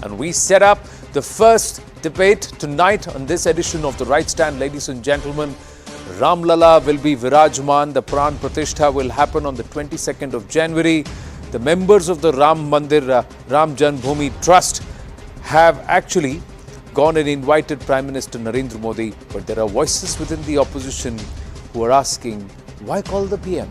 And we set up the first debate tonight on this edition of The Right Stand. Ladies and gentlemen, Ram Lala will be Virajman. The Pran Pratishtha will happen on the 22nd of January. The members of the Ram Mandir, Ram Janmabhoomi Trust have actually gone and invited Prime Minister Narendra Modi. But there are voices within the opposition who are asking, why call the PM?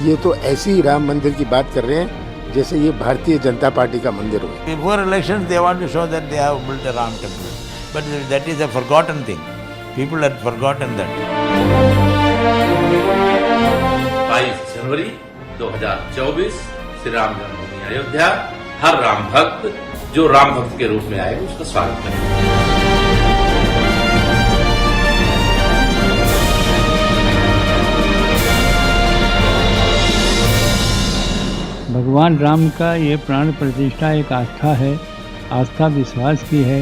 ये तो ऐसी ही राम मंदिर की बात कर रहे हैं जैसे ये भारतीय जनता पार्टी का मंदिर हो. Before elections, they want to show that they have built a Ram temple, but that is a forgotten thing. People had forgotten that. 22 जनवरी 2024 श्री राम जन्मभूमि अयोध्या. हर राम भक्त जो राम भक्त के रूप में आए उसका स्वागत करें. भगवान राम का ये प्राण प्रतिष्ठा एक आस्था है, आस्था विश्वास की है,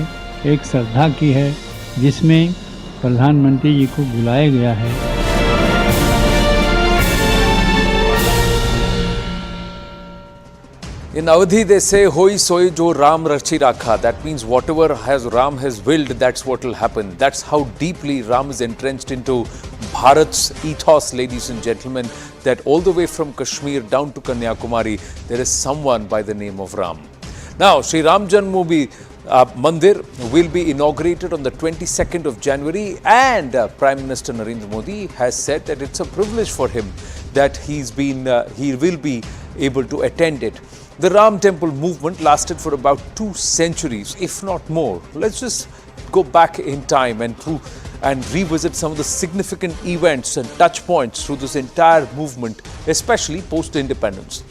एक श्रद्धा की है, जिसमें प्रधानमंत्री जी को बुलाया गया है. In Awadhi they say, Hoi soi jo Ram rachi rakha. That means whatever Ram has willed, that's what will happen. That's how deeply Ram is entrenched into Bharat's ethos, ladies and gentlemen, that all the way from Kashmir down to Kanyakumari, there is someone by the name of Ram. Now, Sri Ram Janmabhoomi Mandir will be inaugurated on the 22nd of January, and Prime Minister Narendra Modi has said that it's a privilege for him that he will be able to attend it. The Ram Temple movement lasted for about 2 centuries, if not more. Let's just go back in time and revisit some of the significant events and touch points through this entire movement, especially post-independence.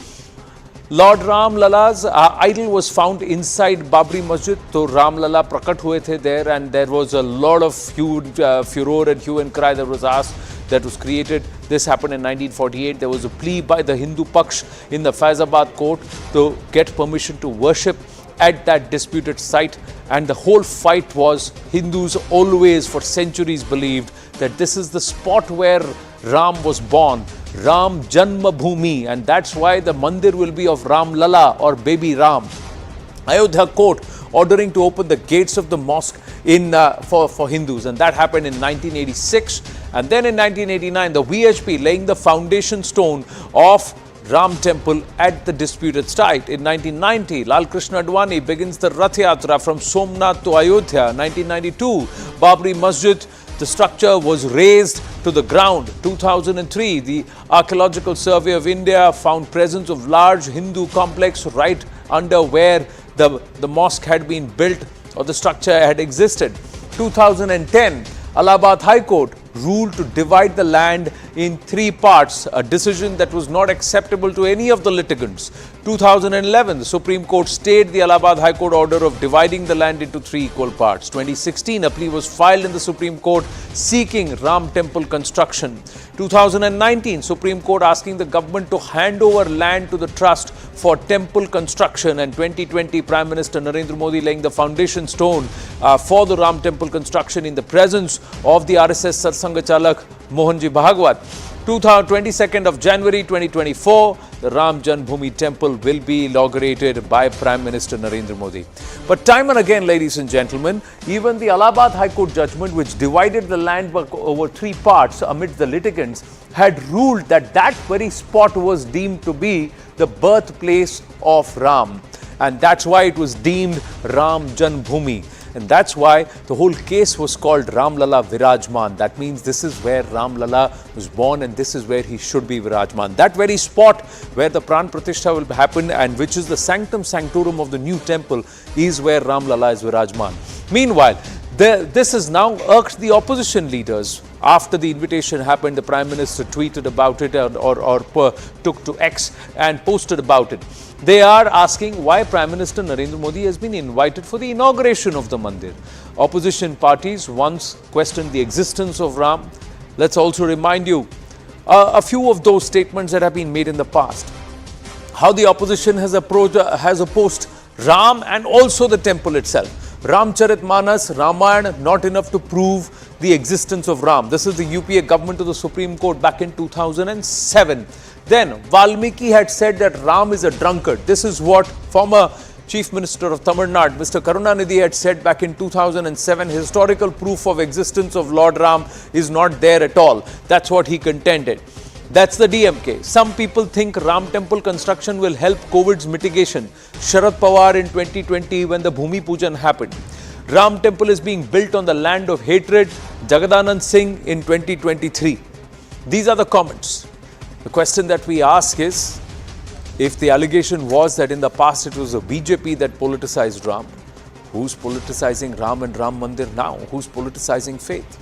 Lord Ram Lala's idol was found inside Babri Masjid. So Ram Lala prakat hue the there, and there was a lot of furor and hue and cry that was asked, that was created. This happened in 1948. There was a plea by the Hindu Paksh in the Faizabad court to get permission to worship at that disputed site, and the whole fight was, Hindus always for centuries believed that this is the spot where Ram was born, Ram Janmabhoomi, and that's why the mandir will be of Ram Lala or baby Ram. Ayodhya court ordering to open the gates of the mosque for Hindus, and that happened in 1986. And then in 1989, the VHP laying the foundation stone of Ram Temple at the disputed site. In 1990, Lal Krishna Advani begins the Rath Yatra from Somnath to Ayodhya. 1992, Babri Masjid, the structure was razed to the ground. 2003, the Archaeological Survey of India found presence of large Hindu complex right under where the mosque had been built or the structure had existed. 2010, Allahabad High Court ruled to divide the land in 3 parts, a decision that was not acceptable to any of the litigants. 2011, the Supreme Court stayed the Allahabad High Court order of dividing the land into 3 equal parts. 2016, a plea was filed in the Supreme Court seeking Ram Temple construction. 2019, Supreme Court asking the government to hand over land to the trust for temple construction, and 2020, Prime Minister Narendra Modi laying the foundation stone for the Ram Temple construction in the presence of the RSS Satsanga Chalak Mohanji Bhagwat. 22nd of January 2024, the Ram Janmabhoomi Temple will be inaugurated by Prime Minister Narendra Modi. But time and again, ladies and gentlemen, even the Allahabad High Court judgment, which divided the land over 3 parts amidst the litigants, had ruled that that very spot was deemed to be the birthplace of Ram. And that's why it was deemed Ram Janmabhoomi. And that's why the whole case was called Ram Lala Virajman. That means this is where Ram Lala was born and this is where he should be Virajman. That very spot where the Pran Pratishtha will happen and which is the sanctum sanctorum of the new temple is where Ram Lala is Virajman. Meanwhile, This has now irked the opposition leaders. After the invitation happened, the Prime Minister tweeted about it or took to X and posted about it. They are asking why Prime Minister Narendra Modi has been invited for the inauguration of the Mandir. Opposition parties once questioned the existence of Ram. Let's also remind you a few of those statements that have been made in the past. How the opposition has opposed Ram and also the temple itself. Ramcharitmanas, Ramayana, not enough to prove the existence of Ram. This is the UPA government to the Supreme Court back in 2007. Then Valmiki had said that Ram is a drunkard. This is what former Chief Minister of Tamil Nadu, Mr. Karunanidhi, had said back in 2007. Historical proof of existence of Lord Ram is not there at all. That's what he contended. That's the DMK. Some people think Ram temple construction will help COVID's mitigation. Sharad Pawar in 2020 when the Bhumi Pujan happened. Ram temple is being built on the land of hatred. Jagadanand Singh in 2023. These are the comments. The question that we ask is, if the allegation was that in the past it was a BJP that politicized Ram, who's politicizing Ram and Ram Mandir now? Who's politicizing faith?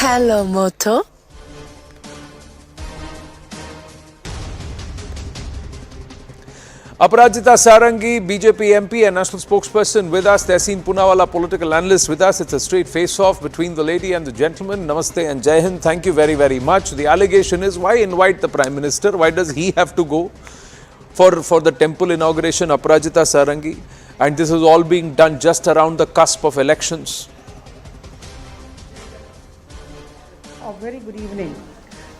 Hello, Moto. Aparajita Sarangi, BJP MP and national spokesperson with us. Tehseen Poonawalla, political analyst with us. It's a straight face-off between the lady and the gentleman. Namaste and Jai Hind. Thank you very, very much. The allegation is, why invite the Prime Minister? Why does he have to go for the temple inauguration, Aparajita Sarangi? And this is all being done just around the cusp of elections. Very good evening.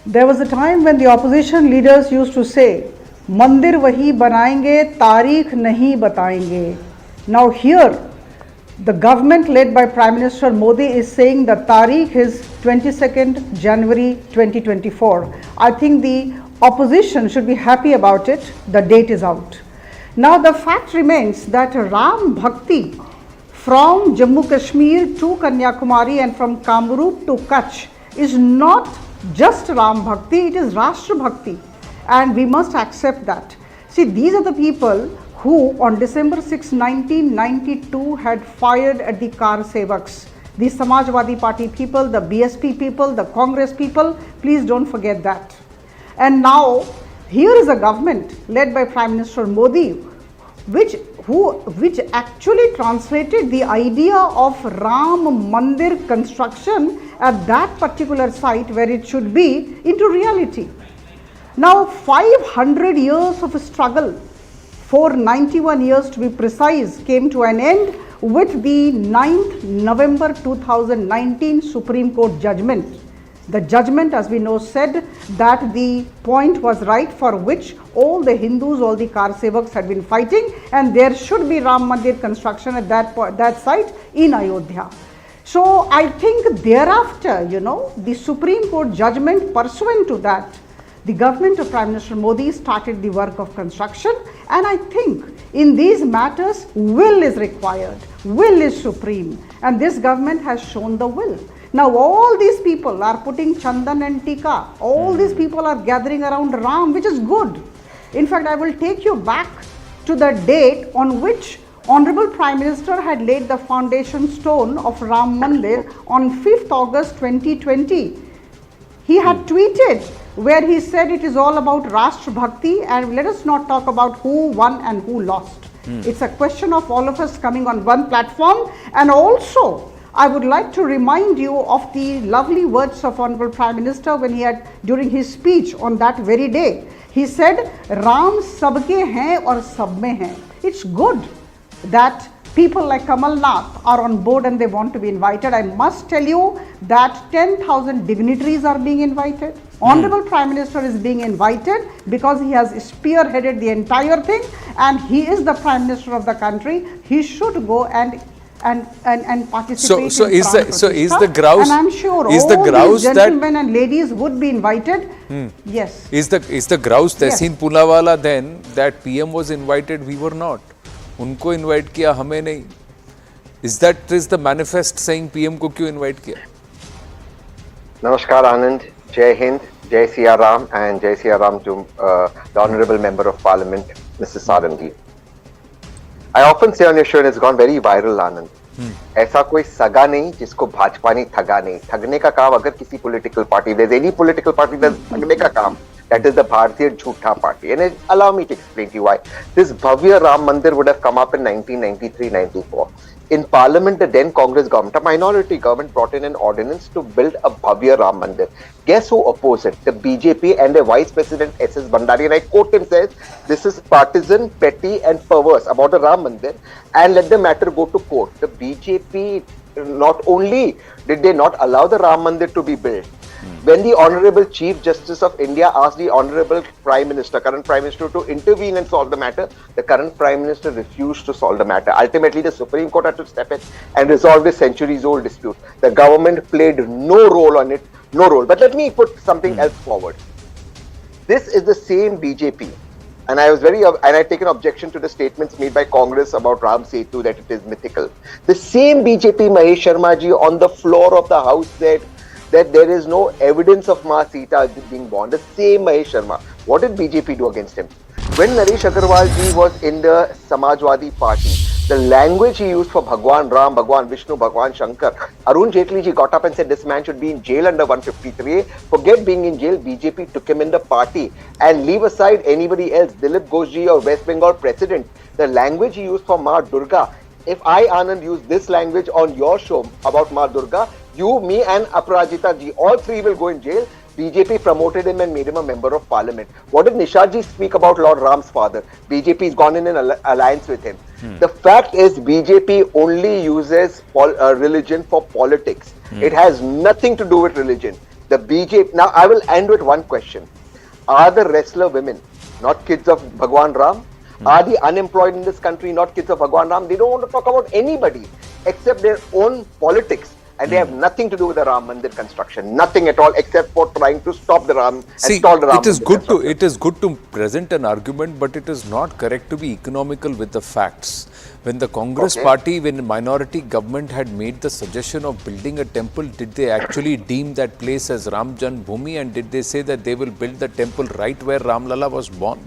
There was a time when the opposition leaders used to say, Mandir wahi banayenge, taarikh nahi batayenge. Now here, the government led by Prime Minister Modi is saying the taarikh is 22nd January 2024. I think the opposition should be happy about it. The date is out. Now the fact remains that Ram Bhakti from Jammu Kashmir to Kanyakumari and from Kamrup to Kutch is not just Ram Bhakti, it is Rashtra Bhakti, and we must accept that. See, these are the people who on December 6, 1992 had fired at the Kar Sevaks, the Samajwadi Party people, the BSP people, the Congress people. Please don't forget that. And now here is a government led by Prime Minister Modi which actually translated the idea of Ram Mandir construction at that particular site where it should be into reality. Now 500 years of struggle, 491 years to be precise, came to an end with the 9th November 2019 Supreme Court judgment. The judgment, as we know, said that the point was right for which all the Hindus, all the Kar Sevaks had been fighting, and there should be Ram Mandir construction at that site in Ayodhya. So I think thereafter, the Supreme Court judgment pursuant to that, the government of Prime Minister Modi started the work of construction, and I think in these matters will is required, will is supreme, and this government has shown the will. Now all these people are putting Chandan and Tika, all these people are gathering around Ram, which is good. In fact, I will take you back to the date on which Honorable Prime Minister had laid the foundation stone of Ram Mandir on 5th August 2020. He had tweeted where he said it is all about Rashtra Bhakti, and let us not talk about who won and who lost. It's a question of all of us coming on one platform. And also I would like to remind you of the lovely words of Honorable Prime Minister when he had, during his speech on that very day, he said, Ram sabke hain aur sab mein hain. It's good that people like Kamal Nath are on board and they want to be invited. I must tell you that 10,000 dignitaries are being invited. Honorable Prime Minister is being invited because he has spearheaded the entire thing, and he is the Prime Minister of the country. He should go and participate. So is the grouse? And I'm sure is all the grouse these gentlemen and ladies would be invited. Yes. Is the grouse Tehseen Poonawalla then that PM was invited, we were not? उनको invite किया, हमें नहीं. Is the manifest saying PM को क्यों invite किया? Namaskar Anand, Jai Hind, Jai Siya Ram, and Jai Siya Ram to the Honorable Member of Parliament, Mrs. Sarangi. I often say on your show, and it's gone very viral, Anand. ऐसा कोई सगा नहीं जिसको भाजपा ने ठगा नहीं. ठगने का काम अगर किसी political party, there's any political party that's ठगने का काम, that is the Bharatiya Jhutha Party. And allow me to explain to you why. This Bhavya Ram Mandir would have come up in 1993-94. In Parliament, the then Congress government, a minority government, brought in an ordinance to build a Bhavya Ram Mandir. Guess who opposed it? The BJP and their Vice President S.S. Bandari. And I quote him, says, this is partisan, petty and perverse about the Ram Mandir, and let the matter go to court. The BJP, not only did they not allow the Ram Mandir to be built, when the Honorable Chief Justice of India asked the Honorable Prime Minister, current Prime Minister, to intervene and solve the matter, the current Prime Minister refused to solve the matter. Ultimately, the Supreme Court had to step in and resolve this centuries-old dispute. The government played no role on it, no role. But let me put something else forward. This is the same BJP. And I take an objection to the statements made by Congress about Ram Setu, that it is mythical. The same BJP Mahesh Sharma ji on the floor of the House said that there is no evidence of Ma Sita being born. The same Mahesh Sharma. What did BJP do against him? When Naresh Agarwal ji was in the Samajwadi Party, the language he used for Bhagwan Ram, Bhagwan Vishnu, Bhagwan Shankar, Arun Jaitley ji got up and said this man should be in jail under 153A. Forget being in jail, BJP took him in the party. And leave aside anybody else, Dilip Ghosh ji or West Bengal president, the language he used for Ma Durga. If I, Anand, use this language on your show about Ma Durga, you, me and Aparajita ji, all three will go in jail. BJP promoted him and made him a member of parliament. What did Nishad ji speak about Lord Ram's father? BJP has gone in an alliance with him. The fact is BJP only uses religion for politics. It has nothing to do with religion. The BJP, now I will end with one question. Are the wrestler women not kids of Bhagwan Ram? Are the unemployed in this country not kids of Bhagwan Ram? They don't want to talk about anybody except their own politics. And they have nothing to do with the Ram Mandir construction. Nothing at all, except for trying to stop the Ram and stall the Ram Mandir. It is good to present an argument, but it is not correct to be economical with the facts. When the Congress party, when the minority government had made the suggestion of building a temple, did they actually deem that place as Ram Jan Bhumi, and did they say that they will build the temple right where Ram Lala was born?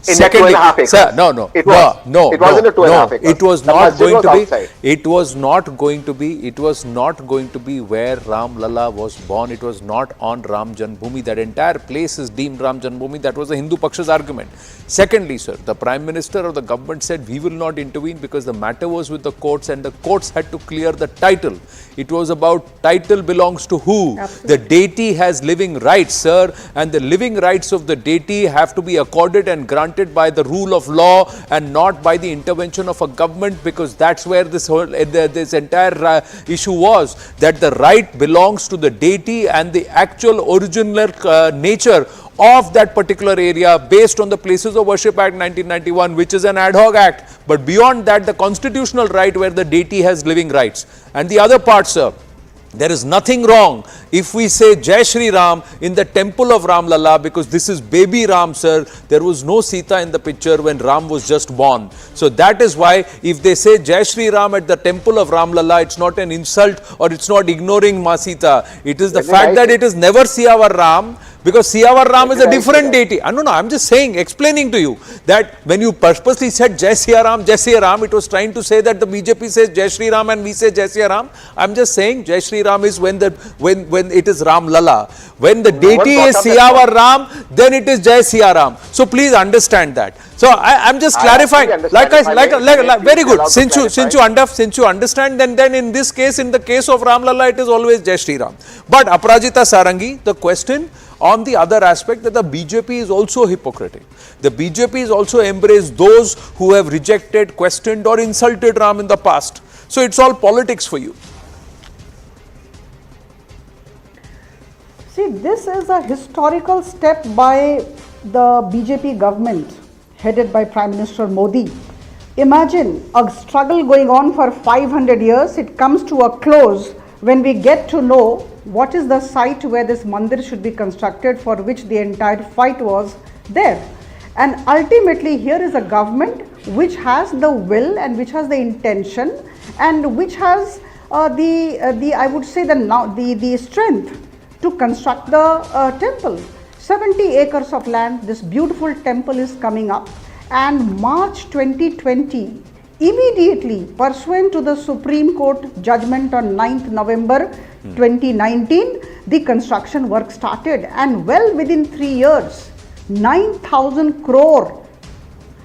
Secondly, sir, no. It wasn't a 2.5 acres. It was not going to be. It was not going to be. It was not going to be where Ram Lala was born. It was not on Ram Janmabhoomi. That entire place is deemed Ram Janmabhoomi. That was the Hindu Paksha's argument. Secondly, sir, the Prime Minister or the government said we will not intervene because the matter was with the courts and the courts had to clear the title. It was about title belongs to who? Absolutely. The deity has living rights, sir, and the living rights of the deity have to be accorded and granted by the rule of law and not by the intervention of a government, because that's where this whole this entire issue was, that the right belongs to the deity and the actual original nature of that particular area based on the Places of Worship Act 1991, which is an ad hoc act. But beyond that, the constitutional right where the deity has living rights. And the other part, sir, there is nothing wrong if we say Jai Shri Ram in the temple of Ram Lalla, because this is baby Ram, sir. There was no Sita in the picture when Ram was just born. So that is why if they say Jai Shri Ram at the temple of Ram Lalla, it's not an insult or it's not ignoring Ma Sita. It is the fact that it is never Siyavar Ram, because Siyavar Ram is a different deity. No, I'm just saying, explaining to you that when you purposely said Jai Siya Ram, it was trying to say that the BJP says Jai Shri Ram and we say Jai Siya Ram. I'm just saying Jai Shri Ram is when it is Ram Lalla. When the deity is Siyavar Ram, then it is Jai Siya Ram. So please understand that. So I'm just clarifying. Very good. Since you understand, then in this case, in the case of Ram Lalla, it is always Jai Shri Ram. But Aparajita Sarangi, the question on the other aspect, that the BJP is also hypocritic. The BJP is also embraced those who have rejected, questioned or insulted Ram in the past. So it's all politics for you. See, this is a historical step by the BJP government headed by Prime Minister Modi. Imagine a struggle going on for 500 years. It comes to a close when we get to know what is the site where this mandir should be constructed, for which the entire fight was there. And ultimately here is a government which has the will and which has the intention and which has I would say the strength to construct the temple. 70 acres of land, this beautiful temple is coming up, and March 2020 immediately, pursuant to the Supreme Court judgment on 9th November 2019, the construction work started, and well within 3 years, 9,000 crore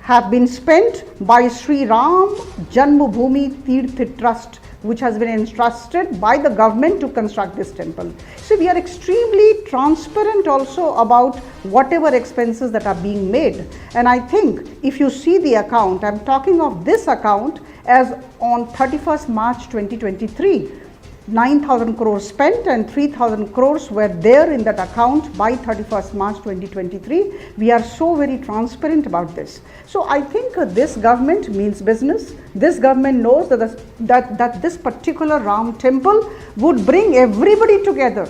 have been spent by Sri Ram Janmabhoomi Tirth Trust, which has been entrusted by the government to construct this temple. So we are extremely transparent also about whatever expenses that are being made. And I think if you see the account, I'm talking of this account as on 31st March 2023, 9,000 crores spent and 3,000 crores were there in that account by 31st March 2023. We are so very transparent about this. So I think this government means business. This government knows that this particular Ram temple would bring everybody together.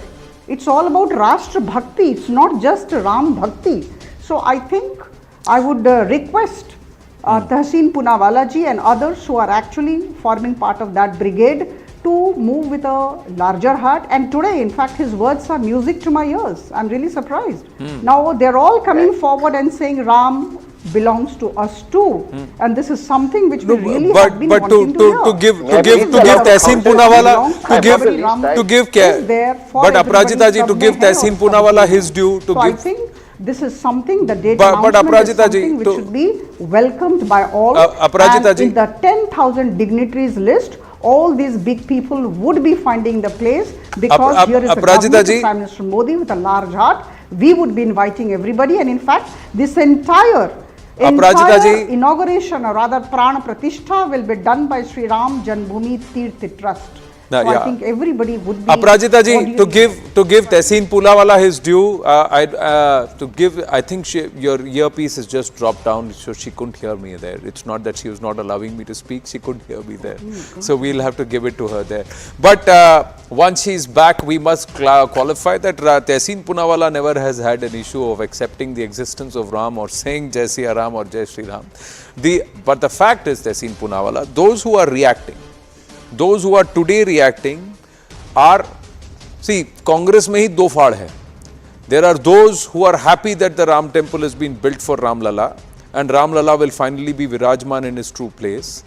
It's all about Rashtra Bhakti. It's not just Ram Bhakti. So I think I would request Tahseen Poonawala ji and others who are actually forming part of that brigade to move with a larger heart. And today, in fact, his words are music to my ears. I'm really surprised. Now they're all coming forward and saying Ram belongs to us too, and this is something which we really have been wanting to hear. To give Tahseen Poonawala but Aparajita ji, to give Tahseen Poonawala his due, to so give. I think this is something, the date But announcement is Aparajita ji, something which should be welcomed by all. Aparajita And ji, in the 10,000 dignitaries list, all these big people would be finding the place, because here is a government of Prime Minister Modi with a large heart. We would be inviting everybody, and in fact, this entire inauguration, or rather Prana Pratishtha, will be done by Sri Ram Janmabhoomi Tirth Trust. So I think everybody would be. Aparajita ji, to give Tahseen Poonawala his due, I think your earpiece has just dropped down, so she couldn't hear me there. It's not that she was not allowing me to speak; she couldn't hear me there. So we'll have to give it to her there. But once she's back, we must qualify that Tahseen Poonawala never has had an issue of accepting the existence of Ram or saying Jai Siya Ram or Jai Shri Ram. But the fact is, Tahseen Poonawala, those who are reacting, those who are today reacting are, see, Congress mein hi do faad hai. There are those who are happy that the Ram temple has been built for Ram Lalla, and Ram Lalla will finally be Virajman in his true place,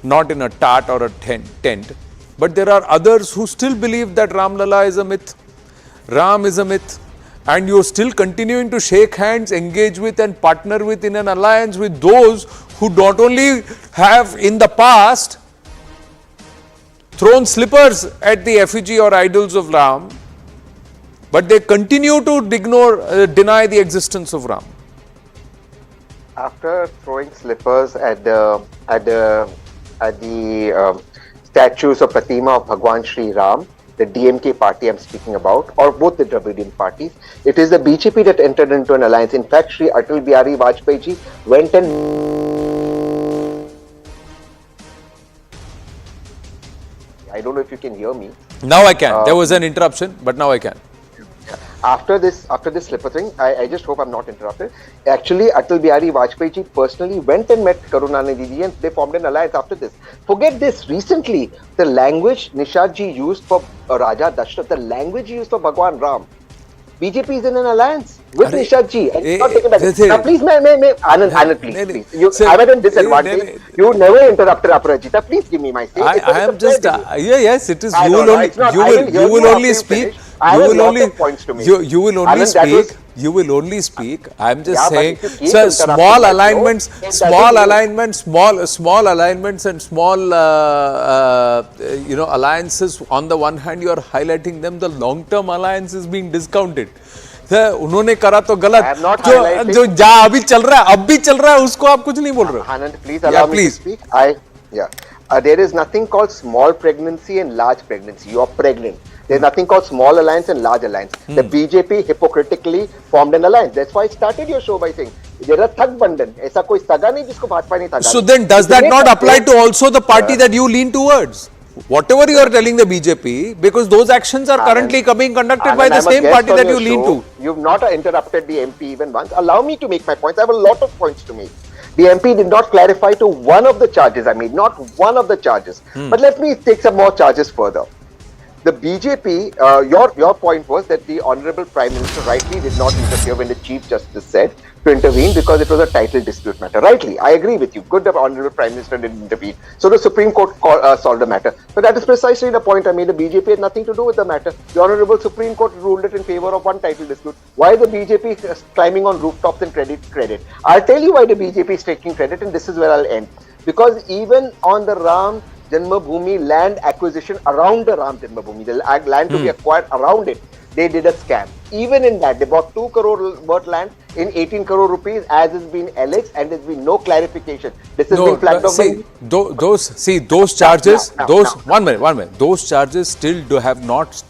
not in a tat or a tent. But there are others who still believe that Ram Lalla is a myth, Ram is a myth, and you're still continuing to shake hands, engage with and partner with in an alliance with those who not only have in the past thrown slippers at the effigy or idols of Ram, but they continue to deny the existence of Ram. After throwing slippers at the statues of Pratima of Bhagwan Sri Ram, the DMK party I'm speaking about, or both the Dravidian parties, it is the BJP that entered into an alliance. In fact, Sri Atal Bihari Vajpayee ji went and, I don't know if you can hear me. Now I can. There was an interruption, but now I can. After this slipper thing, I just hope I'm not interrupted. Actually, Atal Bihari Vajpayee ji personally went and met Karunanidhi ji, and they formed an alliance after this. Forget this. Recently, the language Nishad ji used for Raja Dashrath, the language he used for Bhagwan Ram, BJP is in an alliance with Nishad ji. Now, please, Anand, please. I'm at a disadvantage. You never interrupted Aparajita. Please give me my say. I am just, yes, it is. You will only speak. You will only speak. I am just saying, sir, small alignments and small alliances. On the one hand, you are highlighting them. The long-term alliance is being discounted. उन्होंने करा तो गलत, जो अभी चल रहा है, अब भी चल रहा है, उसको आप कुछ नहीं बोल रहे. Anand, please allow me to speak. There is nothing called small pregnancy and large pregnancy. You are pregnant. There's nothing called small alliance and large alliance. The BJP hypocritically formed an alliance. That's why I started your show by saying there are thug bandhan. ऐसा कोई सगा नहीं जिसको भाजपा नहीं थगा. So then, does that not apply to also the party that you lean towards? Whatever you are telling the BJP, because those actions are currently being conducted by the same party that you lean to. You've not interrupted the MP even once. Allow me to make my points. I have a lot of points to make. The MP did not clarify to one of the charges I made, not one of the charges. But let me take some more charges further. The BJP, your point was that the Honorable Prime Minister rightly did not interfere when the Chief Justice said to intervene because it was a title dispute matter. Rightly, I agree with you. Good that Honorable Prime Minister didn't intervene. So the Supreme Court solved the matter. But that is precisely the point I made. The BJP had nothing to do with the matter. The Honorable Supreme Court ruled it in favor of one title dispute. Why the BJP is climbing on rooftops and credit? I'll tell you why the BJP is taking credit, and this is where I'll end. Because even on the Ram Janmabhoomi land acquisition around the Ram Janmabhoomi, the land to be acquired around it, they did a scam. Even in that, they bought 2 crore worth land in 18 crore rupees, as has been alleged, and there's been no clarification. This has been flagged down. Those charges, one minute, those charges still have not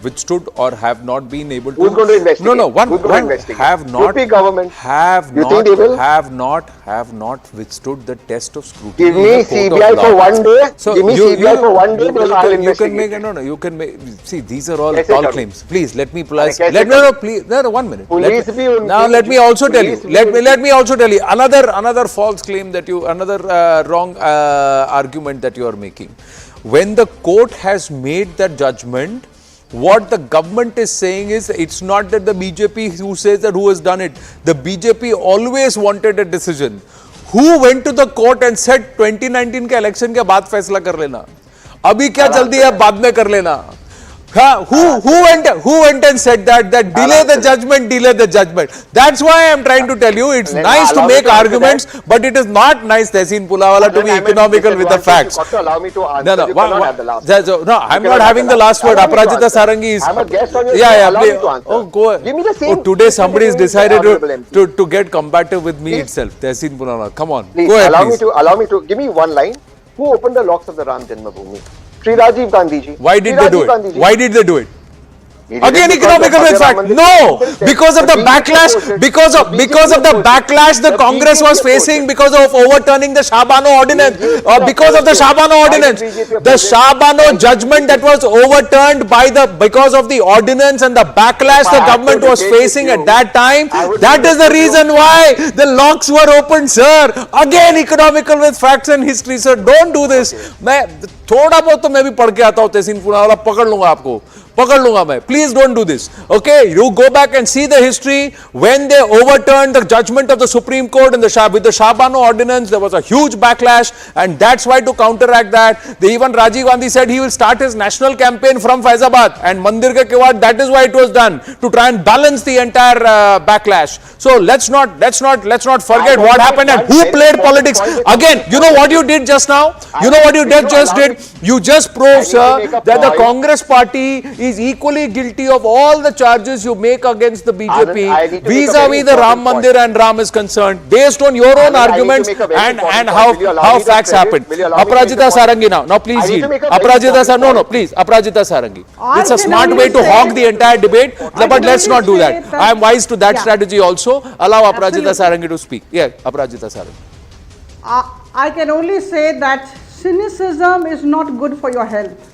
withstood or have not been able to. Who's going to investigate? Have not. UP government. Have not withstood the test of scrutiny. Give me CBI for 1 day. So give me CBI for 1 day. You can make. See, these are all tall claims. Please let me plus. Please. No, 1 minute. Let me also tell you. Let me also tell you another false claim that another wrong argument that you are making. When the court has made that judgment, what the government is saying is it's not that the BJP who says that who has done it. The BJP always wanted a decision. Who went to the court and said 2019 के election के बाद फैसला कर लेना. अभी क्या जल्दी है बाद में कर लेना. Who went and said that delay the judgment. That's why I am trying to tell you it's nice to make arguments, but it is not nice, Tehseen Poonawalla, to be economical with the facts. Allow me to answer. No, I'm not having the last word. Aparajita Sarangi is. I'm a guest on your show. Please. Oh, go ahead. Give me the same. Today somebody has decided to get combative with me itself. Tehseen Poonawalla, come on. Please, go ahead, allow me to give me one line. Who opened the locks of the Ram Janmabhoomi? Sri Rajiv Gandhi ji. Why did they do it? Why did they do it? Again, economical with fact. No, because of the backlash. Because of the backlash the Congress was facing because of overturning the Shahbano ordinance. Because of the Shahbano ordinance, the Shahbano judgment that was overturned because of the ordinance and the backlash the government was facing at that time. That is the reason why the locks were opened, sir. Again, economical with facts and history, sir. Don't do this. मैं थोड़ा बहुत तो मैं भी पढ़ के आता हूँ. तहसीन पूनावाला पकड़ लूंगा मैं. Please don't do this. Okay, you go back and see the history. When they overturned the judgment of the Supreme Court with the Shahbano ordinance, there was a huge backlash, and that's why to counteract that, even Rajiv Gandhi said he will start his national campaign from Faizabad and Mandir ke Kiwad. That is why it was done, to try and balance the entire backlash. So let's not forget what happened and who played politics. Again, you know what you did just now? You know what you just did? You just proved, sir, that the Congress party is equally guilty of all the charges you make against the BJP vis-a-vis the Ram Mandir and Ram is concerned, based on your own arguments and how facts happened. Aparajita Sarangi now please yield. Aparajita Sarangi. It's a smart way to hog the entire debate, but let's not do that. I am wise to that strategy also. Allow Aparajita Sarangi to speak. Yeah, Aparajita Sarangi. I can only say that cynicism is not good for your health.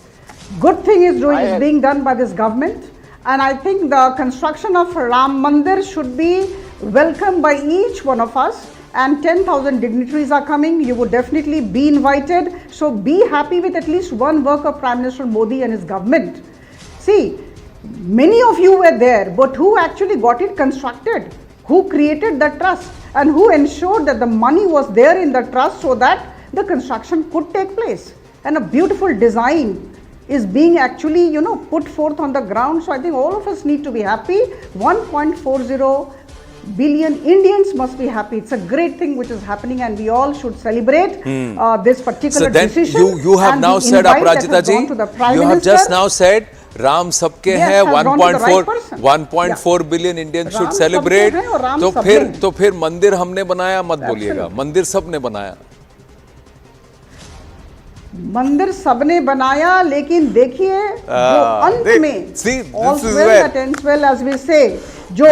Good thing is being done by this government, and I think the construction of Ram Mandir should be welcomed by each one of us, and 10,000 dignitaries are coming. You would definitely be invited, so be happy with at least one work of Prime Minister Modi and his government. See, many of you were there, but who actually got it constructed? Who created the trust and who ensured that the money was there in the trust so that the construction could take place? And a beautiful design is being actually, put forth on the ground. So I think all of us need to be happy. 1.40 billion Indians must be happy. It's a great thing which is happening, and we all should celebrate this particular decision. You have now said, Aparajita ji, you have just now said, Ram sabke hai, 1.4 billion Indians should celebrate. तो फिर मंदिर हमने बनाया मत बोलिएगा. मंदिर सबने बनाया. मंदिर सबने बनाया, लेकिन देखिए जो अंत में all's well that ends well, as we say, जो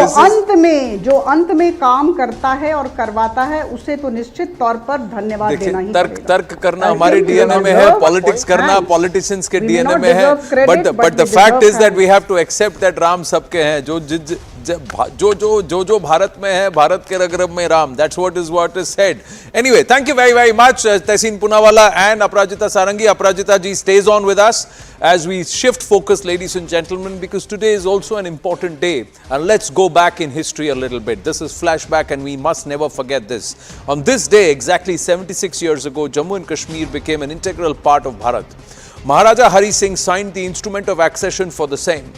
अंत में काम करता है और करवाता है, उसे तो निश्चित तौर पर धन्यवाद देना ही पड़ेगा. तर्क करना हमारे डीएनए में है, पॉलिटिक्स करना पॉलिटिशियंस के डीएनए में है, but the fact is that we have to accept that Ram सबके हैं. जो भारत में है, भारत के रग-रग में Ram. That's what is said. Anyway, thank you very much, Tehseen Poonawalla and Aparajita Sarangi. Aparajita ji stays on with us. as we shift focus, ladies and gentlemen, because today is also an important day. And let's go back in history a little bit. This is flashback and we must never forget this. On this day, exactly 76 years ago, Jammu and Kashmir became an integral part of Bharat. Maharaja Hari Singh signed the instrument of accession for the same.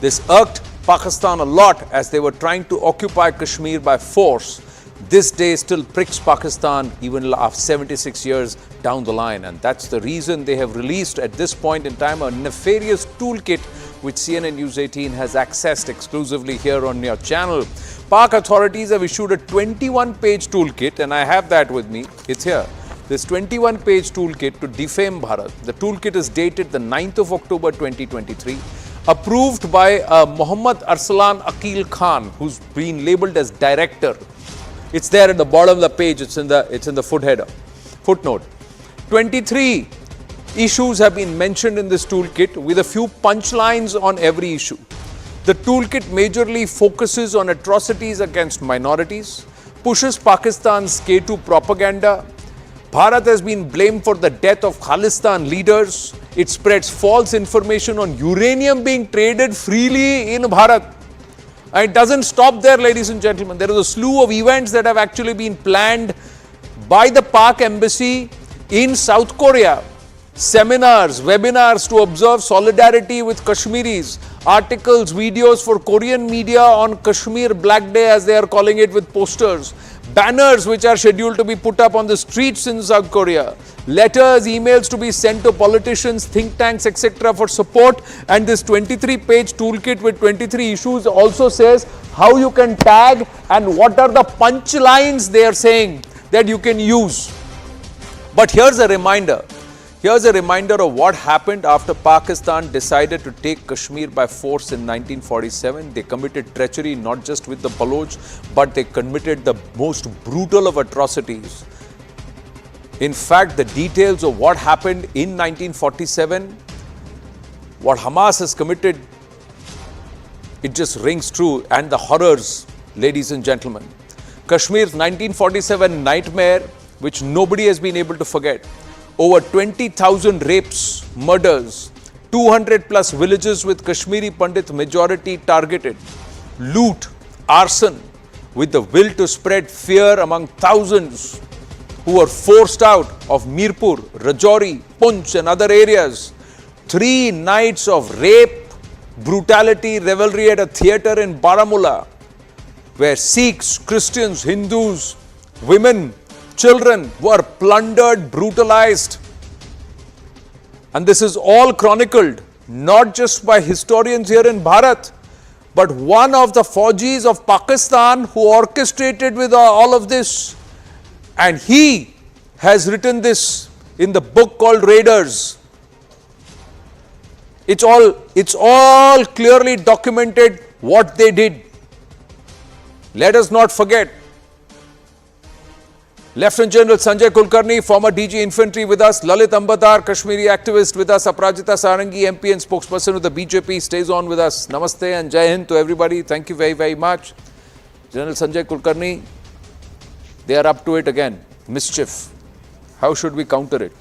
This irked Pakistan a lot as they were trying to occupy Kashmir by force. This day still pricks Pakistan even after 76 years down the line, and that's the reason they have released at this point in time a nefarious toolkit which CNN News 18 has accessed exclusively here on your channel. Pak authorities have issued a 21-page toolkit, and I have that with me. It's here. This 21-page toolkit to defame Bharat. The toolkit is dated the 9th of October 2023, approved by Muhammad Arsalan Akil Khan, who's been labeled as director. It's there at the bottom of the page. It's in the footnote. 23 issues have been mentioned in this toolkit with a few punchlines on every issue. The toolkit majorly focuses on atrocities against minorities, pushes Pakistan's K2 propaganda. Bharat has been blamed for the death of Khalistan leaders. It spreads false information on uranium being traded freely in Bharat. And it doesn't stop there, ladies and gentlemen. There is a slew of events that have actually been planned by the Pak embassy in South Korea. Seminars, webinars to observe solidarity with Kashmiris, articles, videos for Korean media on Kashmir Black Day, as they are calling it, with posters, banners which are scheduled to be put up on the streets in South Korea, letters, emails to be sent to politicians, think tanks, etc. for support. And this 23-page toolkit with 23 issues also says how you can tag and what are the punchlines they are saying that you can use. But here's a reminder. Here's a reminder of what happened after Pakistan decided to take Kashmir by force in 1947. They committed treachery not just with the Baloch, but they committed the most brutal of atrocities. In fact, the details of what happened in 1947, what Hamas has committed, it just rings true, and the horrors, ladies and gentlemen. Kashmir's 1947 nightmare, which nobody has been able to forget. Over 20,000 rapes, murders, 200 plus villages with Kashmiri Pandit majority targeted, loot, arson, with the will to spread fear among thousands who were forced out of Mirpur, Rajouri, Poonch and other areas. 3 nights of rape, brutality, revelry at a theatre in Baramulla, where Sikhs, Christians, Hindus, women, children were plundered, brutalized. And this is all chronicled, not just by historians here in Bharat, but one of the Faujis of Pakistan who orchestrated with all of this. And he has written this in the book called Raiders. It's all clearly documented what they did. Let us not forget. Lieutenant General Sanjay Kulkarni, former DG Infantry with us, Lalit Ambatar, Kashmiri activist with us, Aparajita Sarangi, MP and spokesperson of the BJP, stays on with us. Namaste and Jai Hind to everybody. Thank you very, very much. General Sanjay Kulkarni, they are up to it again. Mischief. How should we counter it?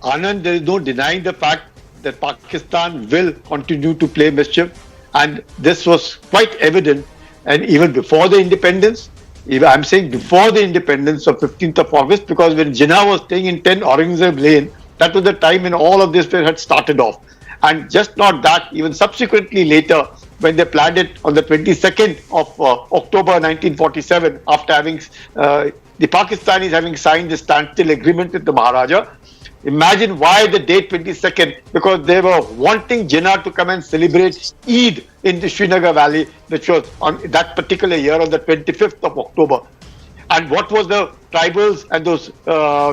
Anand, there is no denying the fact that Pakistan will continue to play mischief, and this was quite evident. And even before the independence, I'm saying before the independence of 15th of August, because when Jinnah was staying in 10 Aurangzeb Lane, that was the time when all of this had started off. And just not that, even subsequently later, when they planned it on the 22nd of October 1947, after having the Pakistanis having signed the standstill agreement with the Maharaja. Imagine why the date 22nd, because they were wanting Jinnah to come and celebrate Eid in the Srinagar Valley, which was on that particular year on the 25th of October. And what was the tribals and those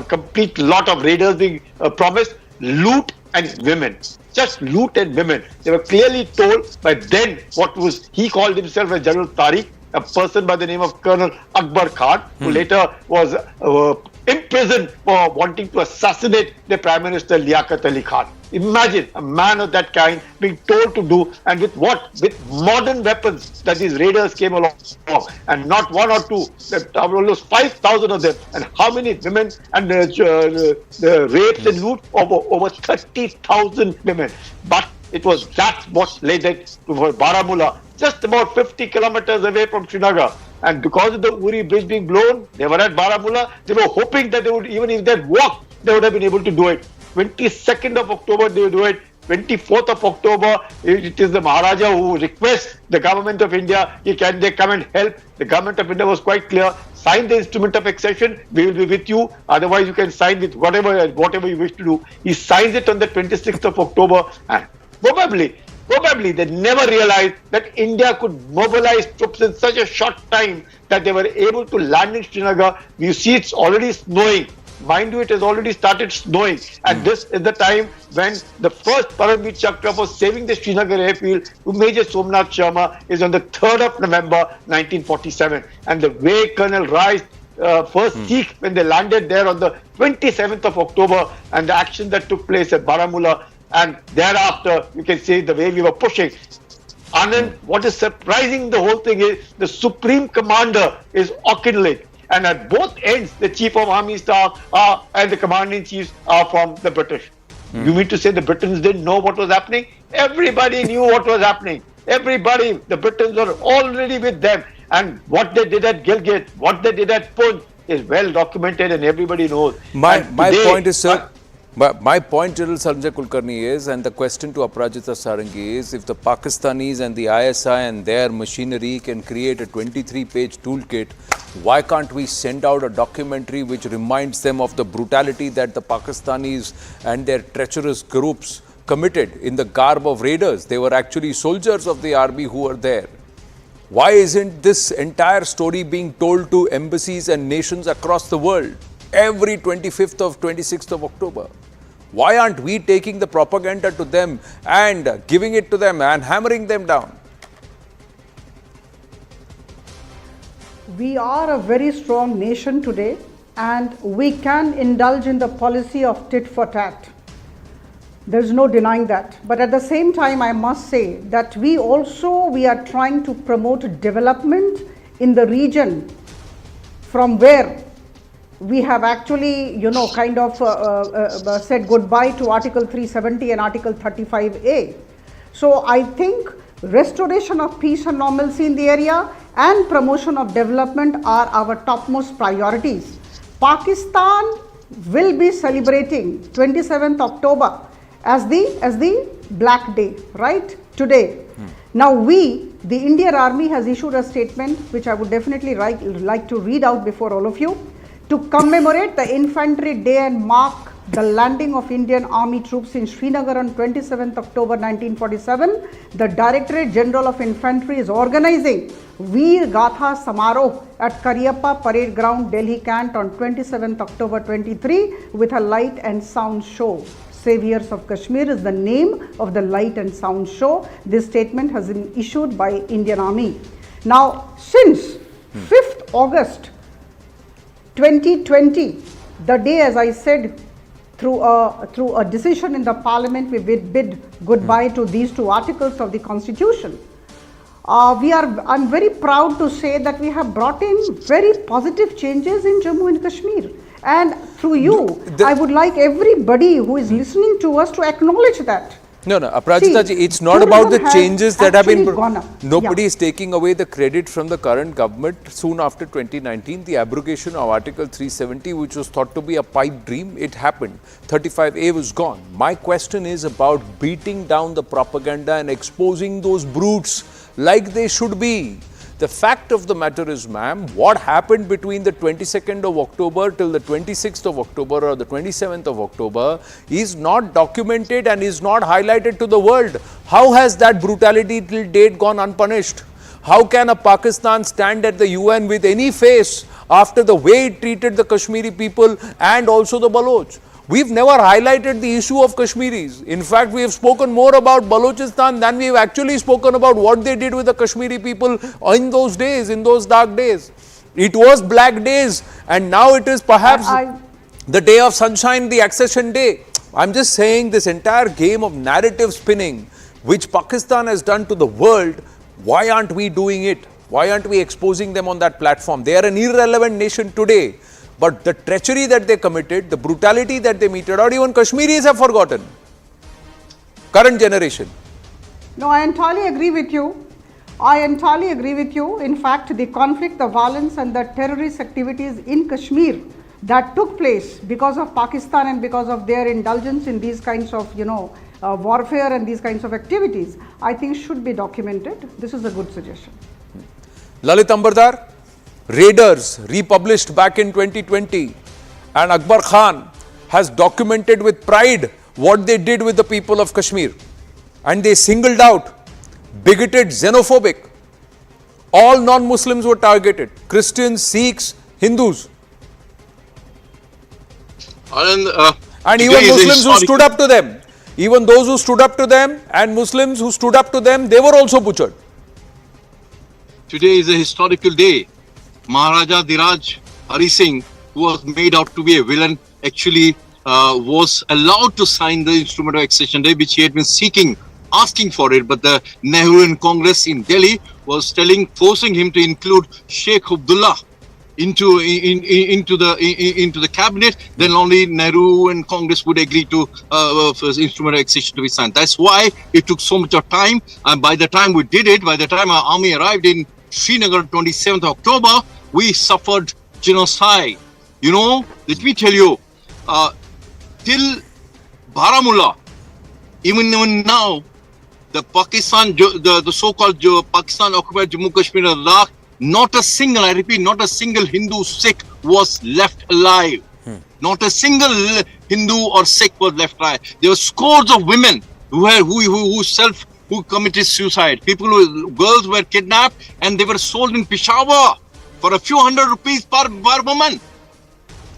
complete lot of raiders being promised? Loot and women. Just loot and women. They were clearly told by then what was, he called himself as General Tariq, a person by the name of Colonel Akbar Khan, who later was imprisoned for wanting to assassinate the Prime Minister Liaquat Ali Khan. Imagine a man of that kind being told to do, and with what? With modern weapons that these raiders came along, and not one or two, almost 5,000 of them, and how many women, and the rapes and loot of over 30,000 women. But it was that what led it to Baramulla, just about 50 kilometers away from Srinagar. And because of the Uri bridge being blown, they were at Baramulla. They were hoping that they would, even if they had walked, they would have been able to do it. 22nd of October, they would do it. 24th of October, it is the Maharaja who requests the government of India, can they come and help? The government of India was quite clear. Sign the instrument of accession, we will be with you. Otherwise, you can sign with whatever you wish to do. He signs it on the 26th of October, and probably they never realized that India could mobilize troops in such a short time that they were able to land in Srinagar. You see, it's already snowing. Mind you, it has already started snowing. And this is the time when the first Paramveer Chakra for saving the Srinagar airfield to Major Somnath Sharma is on the 3rd of November 1947. And the way Colonel Rice first Sikh, when they landed there on the 27th of October, and the action that took place at Baramulla, and thereafter, you can see the way we were pushing. Anand, what is surprising the whole thing is the Supreme Commander is Auchinleck. And at both ends, the Chief of Army Staff and the Commanding Chiefs are from the British. You mean to say the Britons didn't know what was happening? Everybody knew what was happening. Everybody, the Britons were already with them. And what they did at Gilgit, what they did at Poonch is well documented and everybody knows. My point is, sir, my point, General Sanjay Kulkarni, is, and the question to Aparajita Sarangi is, if the Pakistanis and the ISI and their machinery can create a 23-page toolkit, why can't we send out a documentary which reminds them of the brutality that the Pakistanis and their treacherous groups committed in the garb of raiders? They were actually soldiers of the army who were there. Why isn't this entire story being told to embassies and nations across the world every 25th of 26th of October? Why aren't we taking the propaganda to them and giving it to them and hammering them down? We are a very strong nation today, and we can indulge in the policy of tit for tat. There's no denying that. But at the same time, I must say that we are trying to promote development in the region from where we have actually, said goodbye to Article 370 and Article 35A. So I think restoration of peace and normalcy in the area and promotion of development are our topmost priorities. Pakistan will be celebrating 27th October as the Black Day, right? Today. Now the Indian Army has issued a statement which I would definitely like to read out before all of you. To commemorate the Infantry Day and mark the landing of Indian Army troops in Srinagar on 27th October 1947, the Directorate General of Infantry is organizing Veer Gatha Samaroh at Karyappa Parade Ground, Delhi Cant on 27th October 23 with a light and sound show. Saviors of Kashmir is the name of the light and sound show. This statement has been issued by Indian Army. Now, since 5th August 2020, the day, as I said, through a decision in the Parliament, we bid goodbye to these two articles of the Constitution. I'm very proud to say that we have brought in very positive changes in Jammu and Kashmir. And through you, I would like everybody who is listening to us to acknowledge that. No, Aparajita ji, it's not about the changes that have been gone up. Nobody is taking away the credit from the current government. Soon after 2019, the abrogation of Article 370, which was thought to be a pipe dream, it happened. 35A was gone. My question is about beating down the propaganda and exposing those brutes like they should be. The fact of the matter is, ma'am, what happened between the 22nd of October till the 26th of October or the 27th of October is not documented and is not highlighted to the world. How has that brutality till date gone unpunished? How can a Pakistan stand at the UN with any face after the way it treated the Kashmiri people and also the Baloch? We've never highlighted the issue of Kashmiris. In fact, we have spoken more about Balochistan than we've actually spoken about what they did with the Kashmiri people in those days, in those dark days. It was black days, and now it is perhaps the day of sunshine, the accession day. I'm just saying this entire game of narrative spinning, which Pakistan has done to the world, why aren't we doing it? Why aren't we exposing them on that platform? They are an irrelevant nation today, but the treachery that they committed, the brutality that they meted out, even Kashmiris have forgotten. Current generation. No, I entirely agree with you. In fact, the conflict, the violence and the terrorist activities in Kashmir that took place because of Pakistan and because of their indulgence in these kinds of, warfare and these kinds of activities, I think should be documented. This is a good suggestion. Lalit Ambardar, Raiders republished back in 2020, and Akbar Khan has documented with pride what they did with the people of Kashmir, and they singled out bigoted, xenophobic. All non-Muslims were targeted, Christians, Sikhs, Hindus. And even Muslims who stood up to them, even those who stood up to them and Muslims who stood up to them, they were also butchered. Today is a historical day. Maharaja Dhiraj Hari Singh, who was made out to be a villain, actually was allowed to sign the instrument of accession day, which he had been seeking, asking for it. But the Nehru Congress in Delhi was forcing him to include Sheikh Abdullah into the cabinet. Then only Nehru and Congress would agree to for the instrument of accession to be signed. That's why it took so much of time. And by the time we did it, by the time our army arrived in Srinagar, 27th October, we suffered genocide. Let me tell you, till Baramulla, even now, the Pakistan, the so-called Pakistan occupied Jammu and Kashmir and Ladakh, not a single, I repeat, not a single Hindu Sikh was left alive. Not a single Hindu or Sikh was left alive. There were scores of women who committed suicide. Girls were kidnapped and they were sold in Peshawar for a few hundred rupees per woman.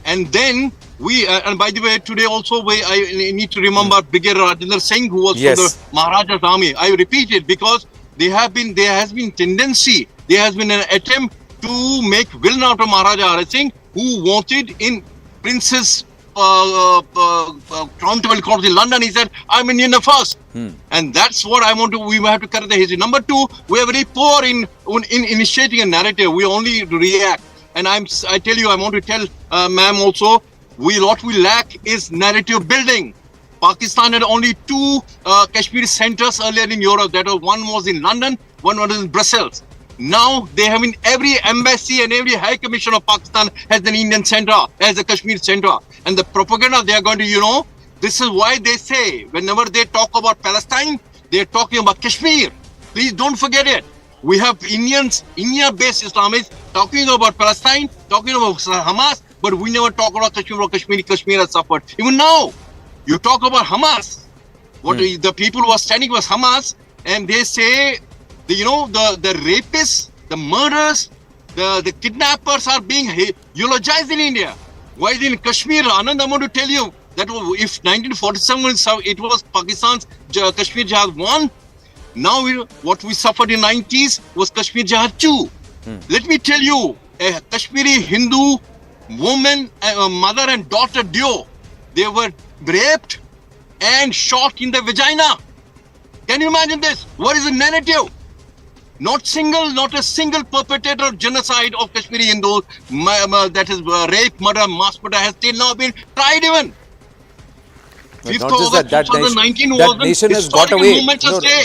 And then and by the way, today also I need to remember Brigadier Rajendra Singh, who was from the Maharaja's army. I repeat it because there has been tendency, there has been an attempt to make villain out of Maharaja Hari Singh, who wanted in Prince's Crown Table Court in London. He said, I'm Indian first. And that's what we have to correct the history. Number two, we are very poor in initiating a narrative. We only react. And I tell you, I want to tell ma'am also, what we lack is narrative building. Pakistan had only two Kashmir centers earlier in Europe. One was in London, one was in Brussels. Now they have in every embassy and every high commission of Pakistan has an Indian center, has a Kashmir center. And the propaganda they are going to, this is why they say, whenever they talk about Palestine, they are talking about Kashmir. Please don't forget it. We have India-based Islamists talking about Palestine, talking about Hamas, but we never talk about Kashmir or Kashmir has suffered. Even now, you talk about Hamas. The people who are standing was Hamas, and they say, the rapists, the murderers, the kidnappers are being eulogized in India. While in Kashmir, Anand, I want to tell you that if 1947 it was Pakistan's Kashmir Jihad 1, now what we suffered in 90s was Kashmir Jihad 2. Let me tell you, a Kashmiri Hindu woman, mother and daughter duo, they were raped and shot in the vagina. Can you imagine this? What is the narrative? Not a single perpetrator of genocide of Kashmiri Hindus, that is rape, murder, mass murder, has still now been tried even. Not just that nation has got away.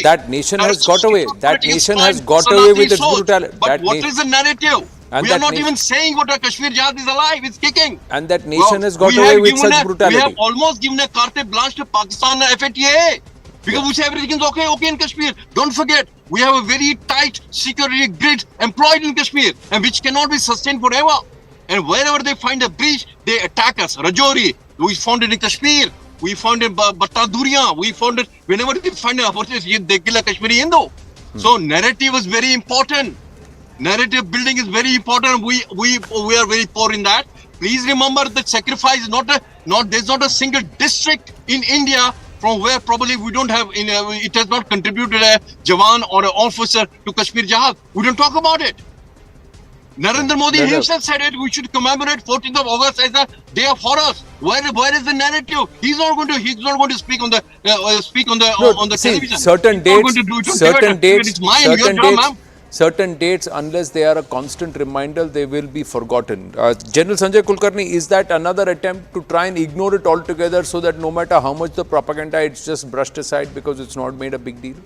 That nation has got away. That nation has got away with its brutality. But what is the narrative? We are not even saying what a Kashmir Jihad is alive, it's kicking. And that nation has got away with such brutality. We have almost given a carte blanche to Pakistan and FATA. Because we say everything is okay in Kashmir. Don't forget, we have a very tight security grid employed in Kashmir, and which cannot be sustained forever. And wherever they find a breach, they attack us. Rajouri, we found it in Kashmir. We found it in Bataduria. We found it whenever they find an opportunity, they kill a Kashmiri Hindu. So narrative is very important. Narrative building is very important. We are very poor in that. Please remember that sacrifice is there's not a single district in India from where probably we don't have, it has not contributed a Jawan or an officer to Kashmir Jihad. We don't talk about it. Narendra Modi himself said it. We should commemorate 14th of August as a day for us. Where is the narrative? He's not going to speak on the television. Certain dates, unless they are a constant reminder, they will be forgotten. General Sanjay Kulkarni, is that another attempt to try and ignore it altogether so that no matter how much the propaganda, it's just brushed aside because it's not made a big deal?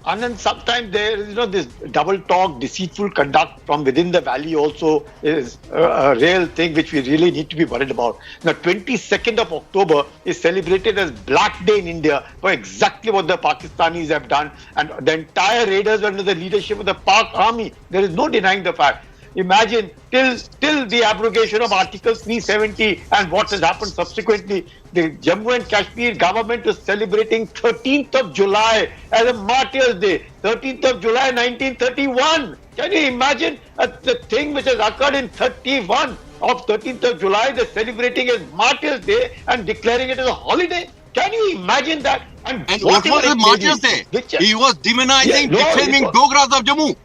And sometimes there is, this double talk, deceitful conduct from within the valley also is a real thing which we really need to be worried about. Now, 22nd of October is celebrated as Black Day in India for exactly what the Pakistanis have done, and the entire raiders were under the leadership of the Pak army. There is no denying the fact. Imagine till the abrogation of Article 370 and what has happened subsequently, the Jammu and Kashmir government is celebrating 13th of July as a Martyrs' Day. 13th of July 1931. Can you imagine the thing which has occurred in 31 of 13th of July, they're celebrating as Martyrs' Day and declaring it as a holiday? Can you imagine that? And what was the Martyrs' Day? He was demonizing, defaming Dogras of Jammu.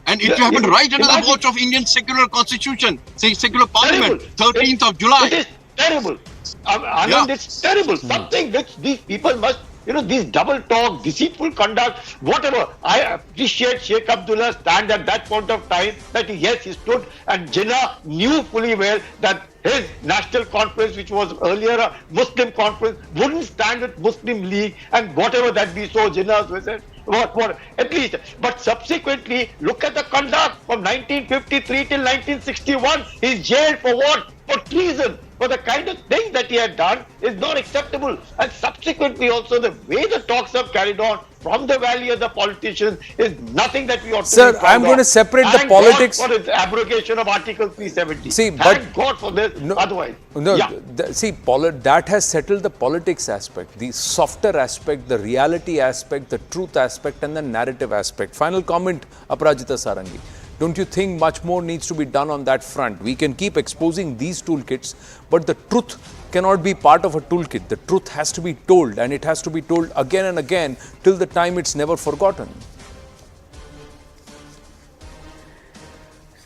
And it happened right under the watch of Indian secular constitution, secular parliament, 13th of July. It is terrible. Anand, it's terrible. Something which these people must, these double talk, deceitful conduct, whatever. I appreciate Sheikh Abdullah's stand at that point of time that yes, he stood, and Jinnah knew fully well that his national conference, which was earlier a Muslim conference, wouldn't stand with Muslim League and whatever that we saw Jinnah's visit. What, at least. But subsequently, look at the conduct from 1953 till 1961. He's jailed for what? For treason. For the kind of things that he had done is not acceptable. And subsequently also, the way the talks have carried on from the valley of the politicians is nothing that we ought to be proud of. Sir, I'm going to separate the politics. Thank God for the abrogation of Article 370. Thank God for this. Otherwise. That has settled the politics aspect, the softer aspect, the reality aspect, the truth aspect, and the narrative aspect. Final comment, Aparajita Sarangi. Don't you think much more needs to be done on that front? We can keep exposing these toolkits, but the truth cannot be part of a toolkit. The truth has to be told, and it has to be told again and again till the time it's never forgotten.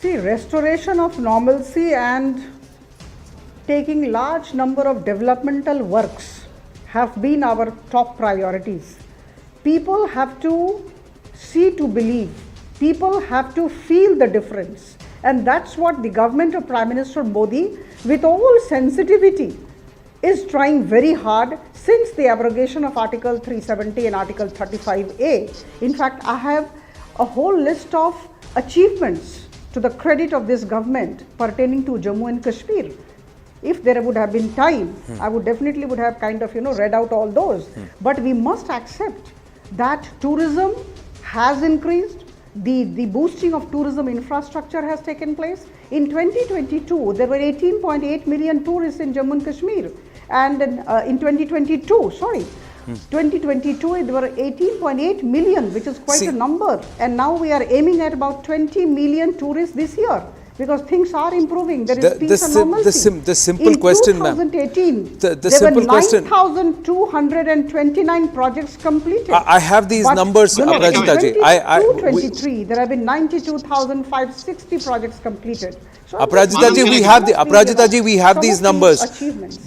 See, restoration of normalcy and taking large number of developmental works have been our top priorities. People have to see to believe. People have to feel the difference, and that's what the government of Prime Minister Modi, with all sensitivity, is trying very hard since the abrogation of Article 370 and Article 35A. In fact, I have a whole list of achievements to the credit of this government pertaining to Jammu and Kashmir. If there would have been time, I would definitely have kind of read out all those. But we must accept that tourism has increased. The boosting of tourism infrastructure has taken place. In 2022, there were 18.8 million tourists in Jammu and Kashmir. And in 2022, there were 18.8 million, which is quite a number. And now we are aiming at about 20 million tourists this year. Because things are improving. There is peace and normalcy. The simple question, ma'am. In 2018, there were 9,229 projects completed. I have these numbers, Aparajita ji. 2023, there have been 92,560 projects completed. So Aparajita ji, we have these numbers.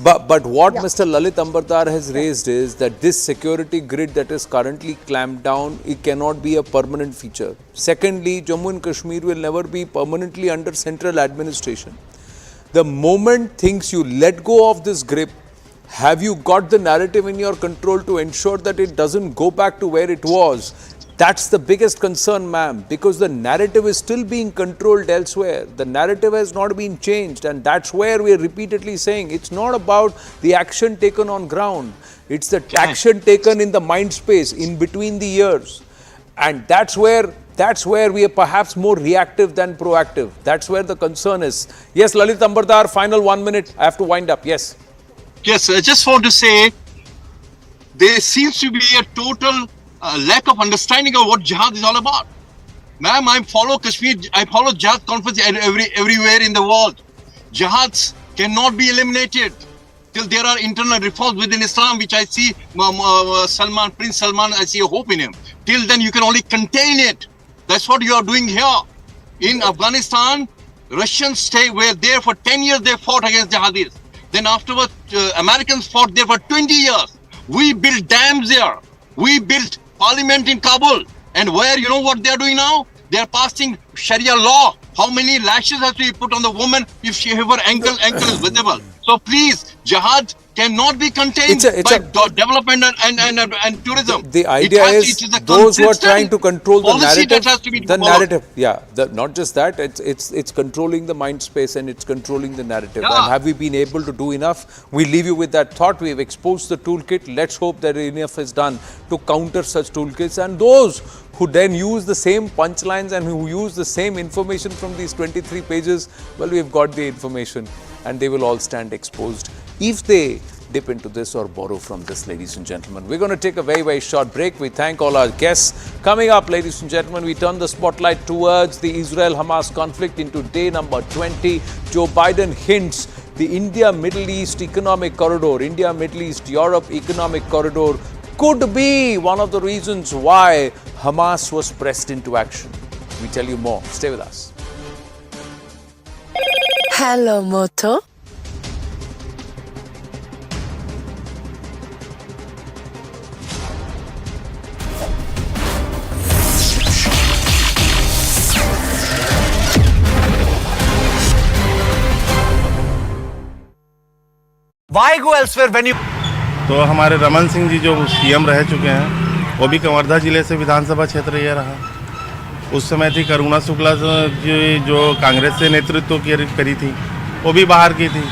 But what Mr. Lalit Ambardar has raised is that this security grid that is currently clamped down, it cannot be a permanent feature. Secondly, Jammu and Kashmir will never be permanently under central administration. The moment things you let go of this grip, have you got the narrative in your control to ensure that it doesn't go back to where it was? That's the biggest concern, ma'am, because the narrative is still being controlled elsewhere. The narrative has not been changed, and that's where we are repeatedly saying it's not about the action taken on ground. It's the action taken in the mind space, in between the years. And that's where we are perhaps more reactive than proactive. That's where the concern is. Yes, Lalit Ambardar, final 1 minute. I have to wind up. Yes. Yes, I just want to say there seems to be a total lack of understanding of what jihad is all about. Ma'am, I follow Kashmir, I follow jihad conference everywhere in the world. Jihads cannot be eliminated till there are internal reforms within Islam, which I see Prince Salman, I see a hope in him. Till then, you can only contain it. That's what you are doing here. In Afghanistan, Russians were there for 10 years, they fought against jihadis. Then afterwards, Americans fought there for 20 years. We built dams there. We built parliament in Kabul. And where, you know what they are doing now? They are passing Sharia law. How many lashes has to be put on the woman if her ankle is visible? So please, jihad cannot be contained by development and tourism. The idea is those who are trying to control the narrative. Not just that, it's controlling the mind space and it's controlling the narrative. And have we been able to do enough? We leave you with that thought. We've exposed the toolkit. Let's hope that enough is done to counter such toolkits. And those who then use the same punchlines and who use the same information from these 23 pages, well, we've got the information and they will all stand exposed if they dip into this or borrow from this, ladies and gentlemen. We're going to take a very, very short break. We thank all our guests. Coming up, ladies and gentlemen, we turn the spotlight towards the Israel-Hamas conflict into day number 20. Joe Biden hints the India-Middle East Economic Corridor, India-Middle East-Europe Economic Corridor could be one of the reasons why Hamas was pressed into action. We tell you more. Stay with us. Hello, Moto. Why go elsewhere when you... तो हमारे रमन सिंह जी जो CM रह चुके हैं, वो भी कवर्धा जिले से विधानसभा क्षेत्र ये रहा। उस समय थी करुणा शुक्ला जी जो कांग्रेस से नेतृत्व करी थी, वो भी बाहर की थी।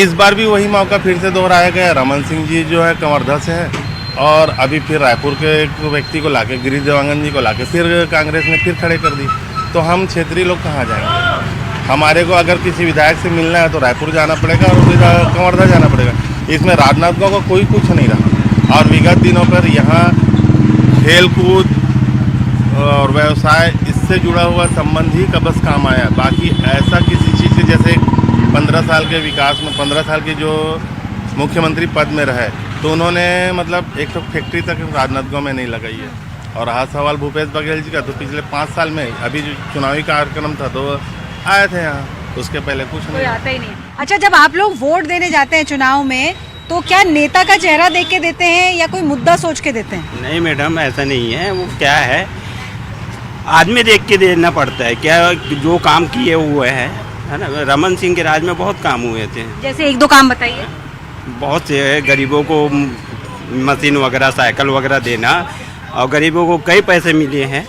इस बार भी वही मौका फिर से दोहराया गया। रमन सिंह जी जो है कवर्धा से है और अभी फिर रायपुर के एक व्यक्ति को लाके, गिरीश देवांगन जी को लाके फिर कांग्रेस ने फिर खड़े कर दी। तो हम क्षेत्रीय लोग कहाँ जाएंगे? हमारे को अगर किसी विधायक से मिलना है तो रायपुर जाना पड़ेगा और कवर्धा जाना पड़ेगा। इसमें राजनांदगांव का कोई कुछ नहीं रहा। और विगत दिनों पर यहाँ खेल कूद और व्यवसाय इससे जुड़ा हुआ संबंध ही का बस काम आया। बाकी ऐसा किसी चीज़ से, जैसे 15 साल के विकास में 15 साल के जो मुख्यमंत्री पद में रहे तो उन्होंने मतलब एक तो फैक्ट्री तक राजनांदगांव में नहीं लगाई है। और रहा सवाल भूपेश बघेल जी का, तो पिछले 5 साल में अभी जो चुनावी कार्यक्रम था तो आए थे यहाँ, उसके पहले कुछ नहीं आता ही नहीं। अच्छा, जब आप लोग वोट देने जाते हैं चुनाव में तो क्या नेता का चेहरा देख के देते हैं या कोई मुद्दा सोच के देते हैं? नहीं मैडम, ऐसा नहीं है। वो क्या है, आदमी देख के देना पड़ता है। क्या जो काम किए हुए है ना। रमन सिंह के राज में बहुत काम हुए थे। जैसे 1-2 काम बताइए। बहुत से गरीबों को मशीन वगैरह, साइकिल वगैरह देना, और गरीबों को कई पैसे मिले हैं,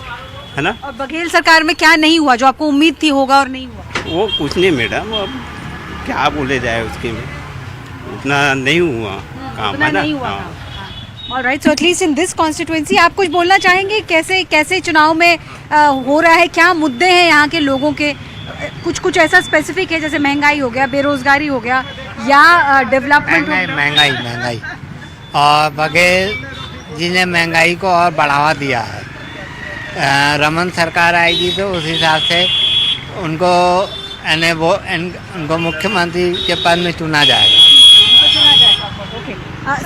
है ना। और बघेल सरकार में क्या नहीं हुआ जो आपको उम्मीद थी होगा और नहीं हुआ? वो कुछ नहीं मैडम, अब क्या बोले जाए उसके में, उतना नहीं हुआ काम, है ना। Alright, so at least in this constituency आप कुछ बोलना चाहेंगे? कैसे चुनाव में हो रहा है, क्या मुद्दे हैं यहाँ के लोगों के? कुछ ऐसा स्पेसिफिक है जैसे महंगाई हो गया, बेरोजगारी हो गया, या डेवलपमेंट? महंगाई और बघेल जी ने महंगाई को और बढ़ावा दिया है। रमन सरकार आएगी तो उस हिसाब से उनको मुख्यमंत्री के पद में चुना जाएगा।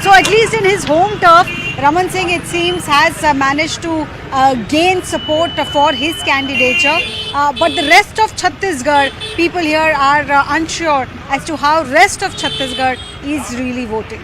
So at least in his home turf, Raman Singh, it seems, has managed to gain support for his candidature. But the rest of Chhattisgarh, people here are unsure as to how rest of Chhattisgarh is really voting.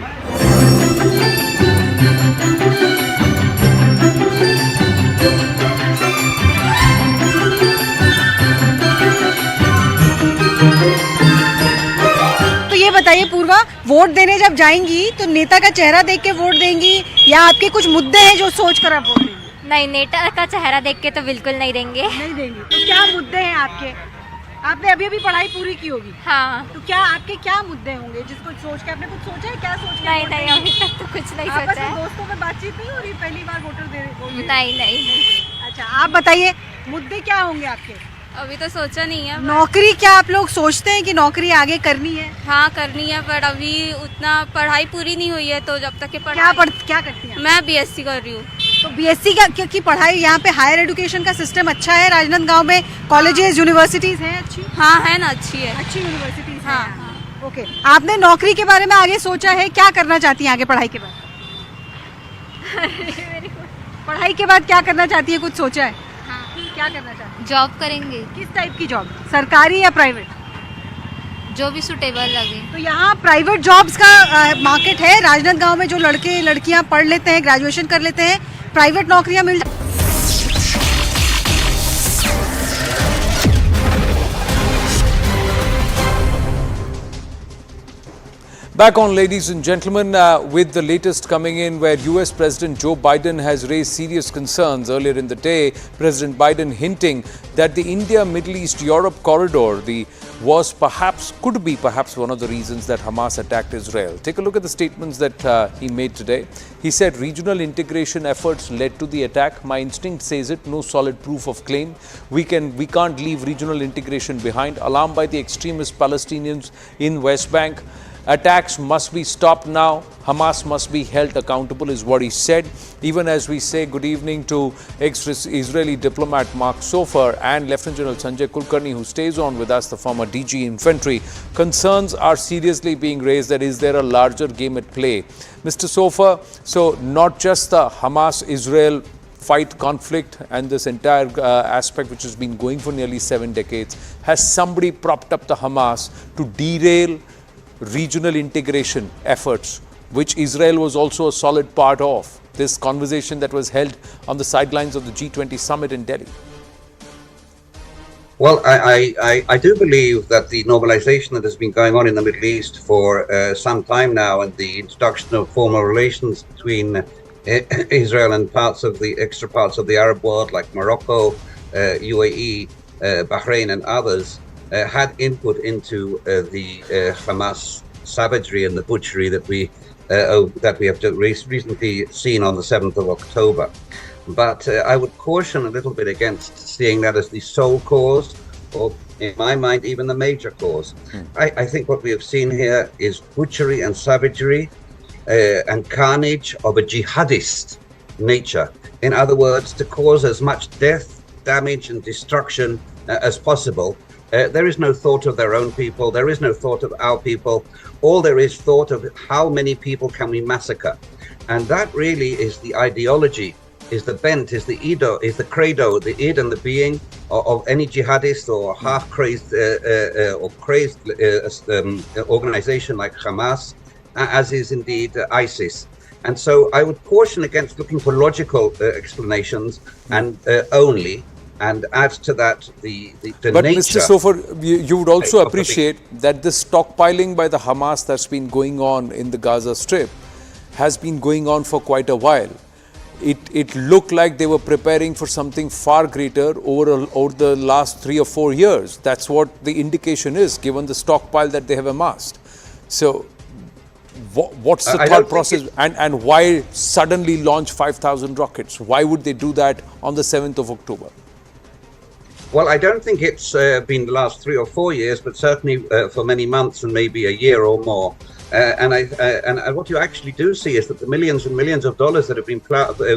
ये बताइए पूर्वा, vote देने जब जाएंगी तो नेता का चेहरा देख के वोट देंगी या आपके कुछ मुद्दे हैं जो सोच कर आप वोट देंगी? नहीं, नेता का चेहरा देख के तो बिल्कुल नहीं देंगे। नहीं देंगे। तो क्या मुद्दे हैं आपके? आपने अभी पढ़ाई पूरी की होगी। हाँ। तो क्या आपके क्या मुद्दे होंगे जिसको सोच के आपने कुछ सोचा है? क्या सोच के? नहीं, अभी तक तो कुछ नहीं सोचा है। दोस्तों में बातचीत नहीं हो रही? पहली बार वोटर दे रहे? नहीं। अच्छा, आप बताइए मुद्दे क्या होंगे आपके? अभी तो सोचा नहीं है। नौकरी, क्या आप लोग सोचते हैं कि नौकरी आगे करनी है? हाँ, करनी है, पर अभी उतना पढ़ाई पूरी नहीं हुई है, तो जब तक के क्या करती हैं? मैं बीएससी कर रही हूँ। तो बीएससी की पढ़ाई, यहाँ पे हायर एजुकेशन का सिस्टम अच्छा है? राजनांदगांव में कॉलेजेस, यूनिवर्सिटीज हैं अच्छी? हाँ है ना, अच्छी है। अच्छी यूनिवर्सिटीज। हाँ। ओके, आपने नौकरी के बारे में आगे सोचा है? क्या करना चाहती हैं आगे पढ़ाई के बाद? पढ़ाई के बाद क्या करना चाहती है, कुछ सोचा है? क्या करना चाहते हैं? जॉब करेंगे। किस टाइप की जॉब, सरकारी या प्राइवेट? जो भी सुटेबल लगे। तो यहाँ प्राइवेट जॉब्स का मार्केट है। राजनांदगांव में जो लड़के लड़कियाँ पढ़ लेते हैं, ग्रेजुएशन कर लेते हैं, प्राइवेट नौकरियाँ मिल जाती हैं। Back on, ladies and gentlemen, with the latest coming in where US President Joe Biden has raised serious concerns earlier in the day. President Biden hinting that the India-Middle East-Europe corridor could be perhaps one of the reasons that Hamas attacked Israel. Take a look at the statements that he made today. He said regional integration efforts led to the attack. My instinct says it, no solid proof of claim. We can't leave regional integration behind. Alarmed by the extremist Palestinians in West Bank. Attacks must be stopped now. Hamas must be held accountable is what he said. Even as we say good evening to ex-Israeli diplomat Mark Sofer and Lieutenant General Sanjay Kulkarni, who stays on with us, the former DG Infantry. Concerns are seriously being raised that is there a larger game at play. Mr. Sofer, so not just the Hamas-Israel fight, conflict and this entire aspect which has been going for nearly 7 decades, has somebody propped up the Hamas to derail regional integration efforts, which Israel was also a solid part of? This conversation that was held on the sidelines of the G20 summit in Delhi. Well, I do believe that the normalization that has been going on in the Middle East for some time now, and the introduction of formal relations between Israel and extra parts of the Arab world like Morocco, UAE, Bahrain and others, had input into the Hamas savagery and the butchery that we have recently seen on the 7th of October. But I would caution a little bit against seeing that as the sole cause, or in my mind, even the major cause. I think what we have seen here is butchery and savagery and carnage of a jihadist nature. In other words, to cause as much death, damage and destruction as possible. There is no thought of their own people. There is no thought of our people. All there is thought of how many people can we massacre. And that really is the ideology, is the bent, is the credo, the id and the being of any jihadist or half-crazed or crazed organization like Hamas, as is indeed ISIS. And so I would caution against looking for logical explanations and only. And adds to that the but nature. Mr. Sofer, you would also appreciate that the stockpiling by the Hamas that's been going on in the Gaza Strip has been going on for quite a while. It looked like they were preparing for something far greater over the last 3 or 4 years. That's what the indication is, given the stockpile that they have amassed. So what's the thought process and why suddenly launch 5,000 rockets? Why would they do that on the 7th of October? Well, I don't think it's been the last 3 or 4 years, but certainly for many months and maybe a year or more. And what you actually do see is that the millions and millions of dollars that have been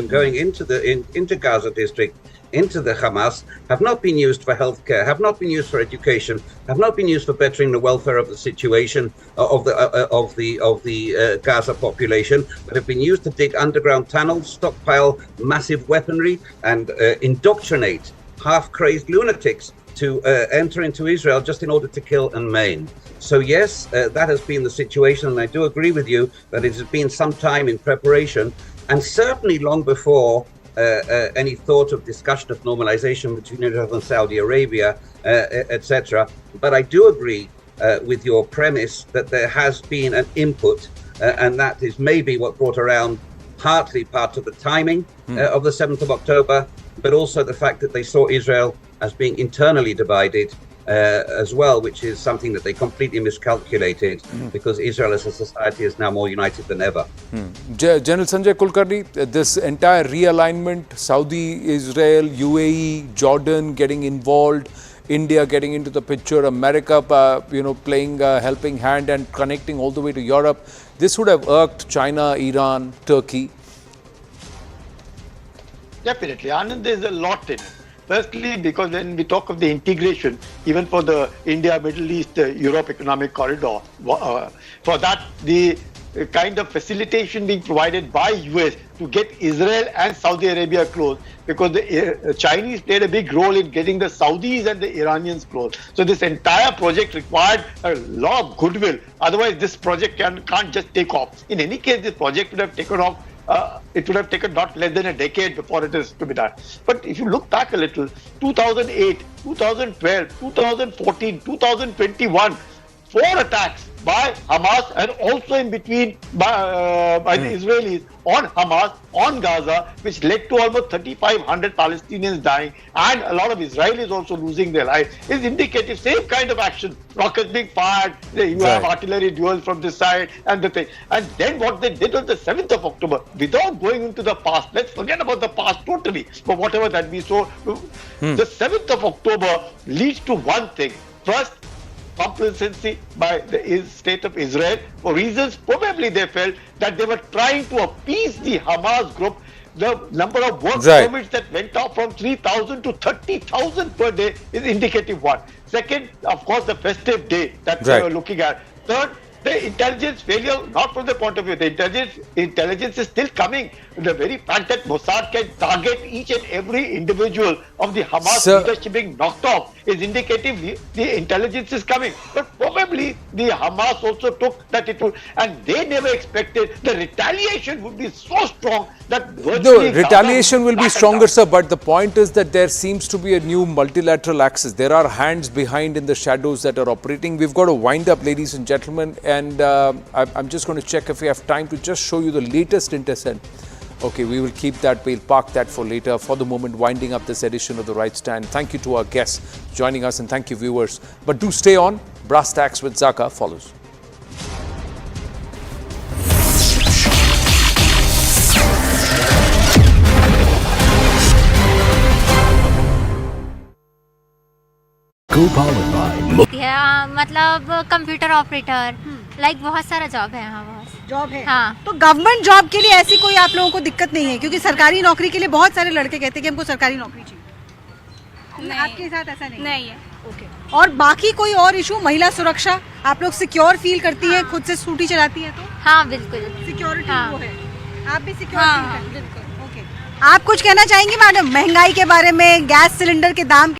going into Gaza district, into the Hamas, have not been used for healthcare, have not been used for education, have not been used for bettering the welfare of the situation of the Gaza population, but have been used to dig underground tunnels, stockpile massive weaponry, and indoctrinate half-crazed lunatics to enter into Israel just in order to kill and maim. So yes, that has been the situation, and I do agree with you that it has been some time in preparation, and certainly long before any thought of discussion of normalization between Israel and Saudi Arabia, etc. But I do agree with your premise that there has been an input, and that is maybe what brought around partly part of the timing of the 7th of October, but also the fact that they saw Israel as being internally divided as well, which is something that they completely miscalculated, because Israel as a society is now more united than ever. General Sanjay Kulkarni, this entire realignment, Saudi, Israel, UAE, Jordan getting involved, India getting into the picture, America, playing helping hand and connecting all the way to Europe, this would have irked China, Iran, Turkey. Definitely, Anand, there's a lot in it. Firstly, because when we talk of the integration, even for the India, Middle East, Europe economic corridor, for that the kind of facilitation being provided by US to get Israel and Saudi Arabia close, because the Chinese played a big role in getting the Saudis and the Iranians close. So this entire project required a lot of goodwill. Otherwise, this project can't just take off. In any case, this project would have taken off. It would have taken not less than a decade before it is to be done. But if you look back a little, 2008, 2012, 2014, 2021, 4 attacks by Hamas and also in between by the Israelis on Hamas, on Gaza, which led to almost 3,500 Palestinians dying and a lot of Israelis also losing their lives, is indicative. Same kind of action. Rockets being fired, you have artillery duels from this side and the thing. And then what they did on the 7th of October, without going into the past, let's forget about the past totally, but whatever that we saw, the 7th of October leads to one thing. First, complacency by the state of Israel for reasons probably they felt that they were trying to appease the Hamas group. The number of work permits that went up from 3,000 to 30,000 per day is indicative one. Second, of course, the festive day that we were looking at. Third, the intelligence failure, not from the point of view, the intelligence is still coming. The very fact that Mossad can target each and every individual of the Hamas leadership being knocked off is indicative the intelligence is coming. But probably the Hamas also took that it would, and they never expected the retaliation would be so strong that the retaliation will be stronger, sir, but the point is that there seems to be a new multilateral axis. There are hands behind in the shadows that are operating. We've got to wind up, ladies and gentlemen, and I'm just going to check if we have time to just show you the latest intercept. Okay, we will keep that, we'll park that for later. For the moment, winding up this edition of The Right Stand. Thank you to our guests joining us and thank you viewers. But do stay on. Brass Tacks with Zaka follows. मतलब computer operator, like बहुत सारा job है यहाँ बहुत job है। हाँ। तो government job के लिए ऐसी कोई आप लोगों को दिक्कत नहीं है, क्योंकि सरकारी नौकरी के लिए बहुत सारे लड़के कहते हैं कि हमको सरकारी नौकरी चाहिए। आपके साथ ऐसा नहीं है? ओके। और बाकी कोई और इशू, महिला सुरक्षा, आप लोग सिक्योर फील करती हैं खुद से स्कूटी चलाती हैं तो? हाँ बिल्कुल, सिक्योरिटी वो है, आप भी सिक्योरिटी बिल्कुल। ओके, आप कुछ कहना चाहेंगे मैडम महंगाई के बारे में, गैस सिलेंडर के दाम